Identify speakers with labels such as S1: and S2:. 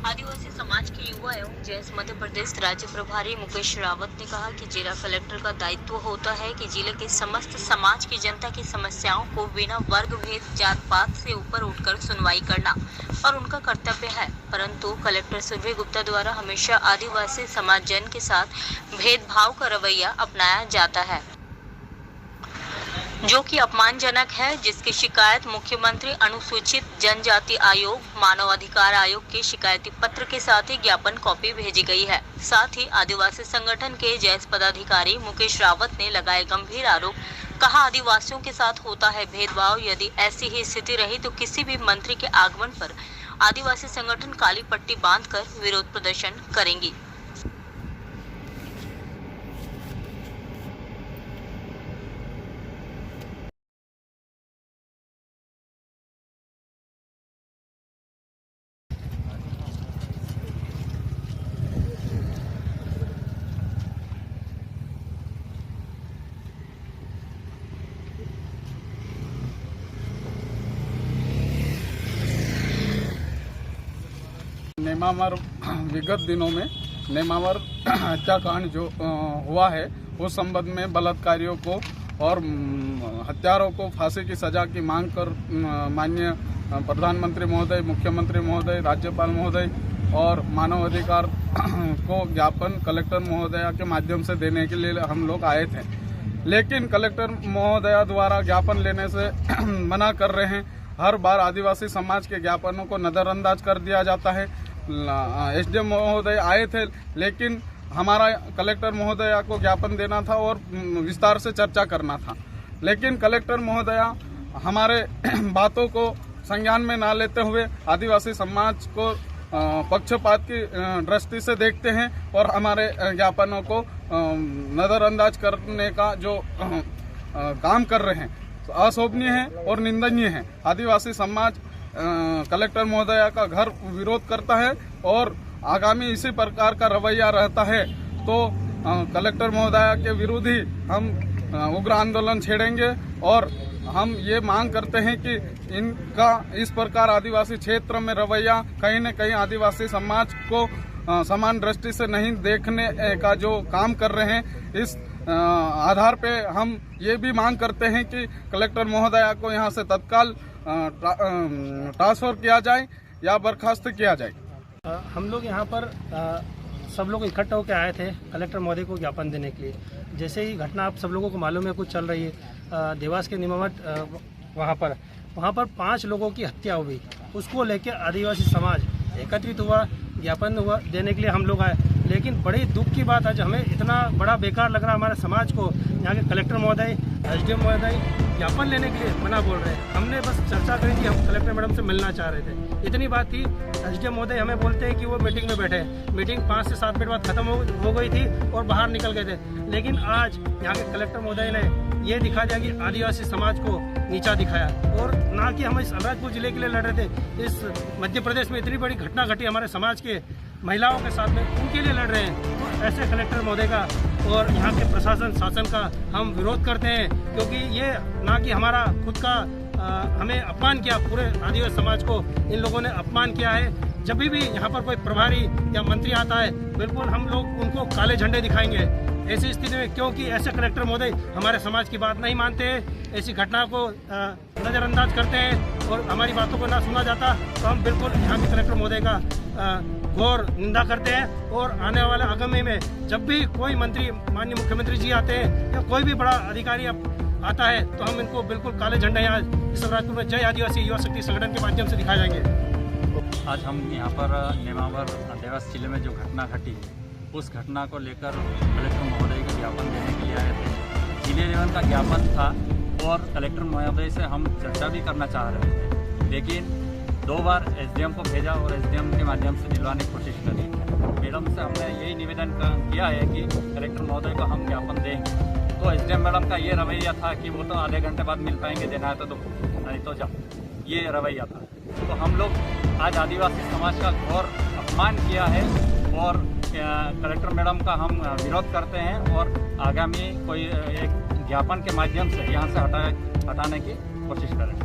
S1: आदिवासी समाज के युवा एवं जैस मध्य प्रदेश राज्य प्रभारी मुकेश रावत ने कहा कि जिला कलेक्टर का दायित्व होता है कि जिले के समस्त समाज की जनता की समस्याओं को बिना वर्ग भेद जात पात से ऊपर उठकर सुनवाई करना और उनका कर्तव्य है। परंतु कलेक्टर सुरभि गुप्ता द्वारा हमेशा आदिवासी समाज जन के साथ भेदभाव का रवैया अपनाया जाता है, जो कि अपमानजनक है, जिसकी शिकायत मुख्यमंत्री अनुसूचित जनजाति आयोग, मानव अधिकार आयोग के शिकायती पत्र के साथ ही ज्ञापन कॉपी भेजी गई है। साथ ही आदिवासी संगठन के जैस पदाधिकारी मुकेश रावत ने लगाए गंभीर आरोप, कहा आदिवासियों के साथ होता है भेदभाव। यदि ऐसी ही स्थिति रही तो किसी भी मंत्री के आगमन पर आदिवासी संगठन काली पट्टी बांधकर विरोध प्रदर्शन करेंगी।
S2: नेमावर विगत दिनों में नेमावर हत्याकांड जो हुआ है उस संबंध में बलात्कारियों को और हत्यारों को फांसी की सजा की मांग कर माननीय प्रधानमंत्री महोदय, मुख्यमंत्री महोदय, राज्यपाल महोदय और मानव अधिकार को ज्ञापन कलेक्टर महोदया के माध्यम से देने के लिए हम लोग आए थे। लेकिन कलेक्टर महोदया द्वारा ज्ञापन लेने से मना कर रहे हैं। हर बार आदिवासी समाज के ज्ञापनों को नज़रअंदाज कर दिया जाता है। एसडीएम महोदय आए थे, लेकिन हमारा कलेक्टर महोदया को ज्ञापन देना था और विस्तार से चर्चा करना था, लेकिन कलेक्टर महोदया हमारे बातों को संज्ञान में ना लेते हुए आदिवासी समाज को पक्षपात की दृष्टि से देखते हैं और हमारे ज्ञापनों को नज़रअंदाज करने का जो काम कर रहे हैं अशोभनीय है और निंदनीय है। आदिवासी समाज कलेक्टर महोदया का घर विरोध करता है और आगामी इसी प्रकार का रवैया रहता है तो कलेक्टर महोदया के विरुद्ध ही हम उग्र आंदोलन छेड़ेंगे और हम ये मांग करते हैं कि इनका इस प्रकार आदिवासी क्षेत्र में रवैया कहीं न कहीं आदिवासी समाज को समान दृष्टि से नहीं देखने का जो काम कर रहे हैं, इस आधार पे हम ये भी मांग करते हैं कि कलेक्टर महोदया को यहाँ से तत्काल ट्रांसफर किया जाए या बर्खास्त किया जाए।
S3: हम लोग यहाँ पर सब लोग इकट्ठा होकर आए थे कलेक्टर महोदय को ज्ञापन देने के लिए। जैसे ही घटना आप सब लोगों को मालूम है कुछ चल रही है देवास के निमावट, वहाँ पर 5 लोगों की हत्या हुई। उसको लेकर आदिवासी समाज एकत्रित हुआ, ज्ञापन हुआ देने के लिए हम लोग आए। लेकिन बड़ी दुख की बात आज हमें इतना बड़ा बेकार लग रहा है हमारे समाज को, यहाँ के कलेक्टर महोदय, एसडीएम महोदय ज्ञापन लेने के लिए मना बोल रहे हैं। हमने बस चर्चा करी थी, हम कलेक्टर मैडम से मिलना चाह रहे थे, इतनी बात थी। एसडीएम महोदय हमें बोलते हैं कि वो मीटिंग में बैठे, मीटिंग 5 से 7 मिनट बाद खत्म हो गई थी और बाहर निकल गए थे। लेकिन आज यहाँ के कलेक्टर महोदय ने ये दिखा दिया कि आदिवासी समाज को नीचा दिखाया और ना कि हम इस अलीराजपुर जिले के लिए लड़ रहे थे। इस मध्य प्रदेश में इतनी बड़ी घटना घटी हमारे समाज के महिलाओं के साथ में, उनके लिए लड़ रहे हैं। तो ऐसे कलेक्टर महोदय का और यहाँ के प्रशासन शासन का हम विरोध करते हैं, क्योंकि ये ना कि हमारा खुद का हमें अपमान किया, पूरे आदिवासी समाज को इन लोगों ने अपमान किया है। जब भी यहाँ पर कोई प्रभारी या मंत्री आता है, बिल्कुल हम लोग उनको काले झंडे दिखाएंगे ऐसी स्थिति में, क्योंकि ऐसे कलेक्टर महोदय हमारे समाज की बात नहीं मानते हैं, ऐसी घटना को नज़रअंदाज करते हैं और हमारी बातों को ना सुना जाता तो हम बिल्कुल यहाँ के कलेक्टर महोदय का घोर निंदा करते हैं। और आने वाले आगामी में जब भी कोई मंत्री, माननीय मुख्यमंत्री जी आते हैं या कोई भी बड़ा अधिकारी आता है तो हम इनको बिल्कुल काले झंडे यहाँ इस राजपुर में जय आदिवासी युवा शक्ति संगठन के माध्यम से दिखाए जाएंगे।
S4: आज हम यहाँ पर नेमावर देवास जिले में जो घटना घटी उस घटना को लेकर कलेक्टर महोदय को ज्ञापन देने के लिए आए थे। जिले लेवल का ज्ञापन था और कलेक्टर महोदय से हम चर्चा भी करना चाह रहे थे, लेकिन 2 बार एसडीएम को भेजा और एसडीएम के माध्यम से दिलवाने की कोशिश करी। मैडम से हमने यही निवेदन किया है कि कलेक्टर महोदय को हम ज्ञापन देंगे, तो एसडीएम मैडम का ये रवैया था कि वो तो आधे घंटे बाद मिल पाएंगे, देना है तो नहीं तो जाओ, ये रवैया था। तो हम लोग आज आदिवासी समाज का घोर अपमान किया है और कलेक्टर मैडम का हम विरोध करते हैं और आगामी कोई एक ज्ञापन के माध्यम से यहाँ से हटाने की कोशिश करें।